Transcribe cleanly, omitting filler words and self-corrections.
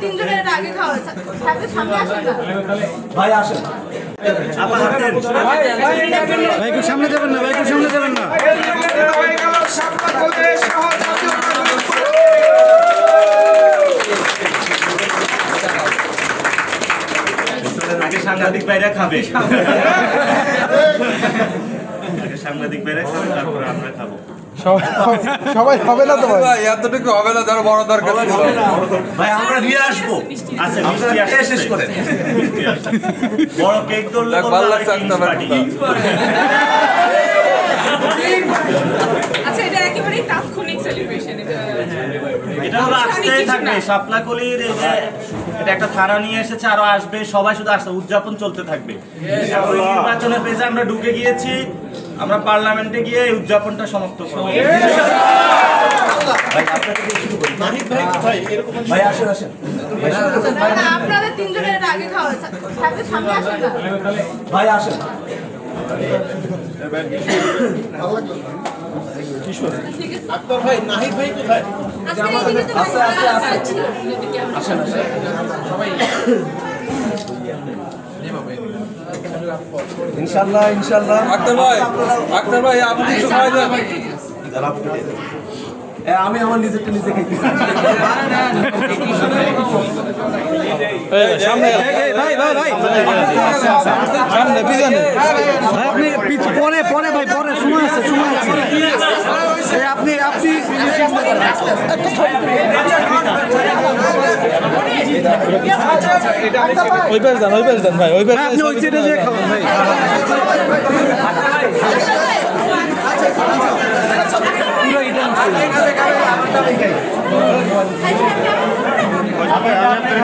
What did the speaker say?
তিনজনের আগে খাওয়া সাথে সামনে আসেন না ভাই আসেন ভাই একটু সামনে যাবেন না, ভাই একটু সামনে যাবেন না। আগে সাংবাদিক ভাইরা খাবে, আগে সাংবাদিক ভাইরা খাবে, তারপরে আমরা খাবো। সবাই হবে না তো ভাই, এতটুকু হবে না, যারা বড় দরকার ছিল। ভাই আমরা নিয়ে আসবো, আচ্ছা মিষ্টি আসছে, শেষ করেন। মিষ্টি আসছে। বড় কেক ধরলে ভালো লাগছে একটা ব্যাপারটা। আচ্ছা এটা একেবারে তাৎক্ষণিক সেলিব্রেশন এটা হলো আসতেই থাকবে। শাপলাকলির এই যে এটা একটা ধারা নিয়ে এসেছে, আরো আসবে, সবাই শুধু আসছে, উদযাপন চলতে থাকবে। ওই নির্বাচনের পেজে আমরা ঢুকে গিয়েছি, আমরা পার্লামেন্টে গিয়ে এই উদযাপনটা সমাপ্ত করব। ভাই আসেন আসেন আপনাদের তিনজনের আগে খাওয়া সাথে সামনে আসেন না ভাই আসেন আক্তার ভাই নাহিদ ভাই কোথায় আচ্ছা আচ্ছা আচ্ছা আসেন আসেন ইনশাআল্লাহ ইনশাআল্লাহ। আক্তার ভাই আপনি একটু খাওয়াই দেন। আমি আমার নিজেরটা নিজে খাইতেছি। সামনে ভাই ভাই ভাই সামনে পিছনে ভাই আপনি পরে পরে ভাই পরে সময় আছে সময় আছে। আপনি আপনি ওই পাশ দেন ভাই, ওই পাশ আপনি ওই চেটে যে খাবেন ভাই।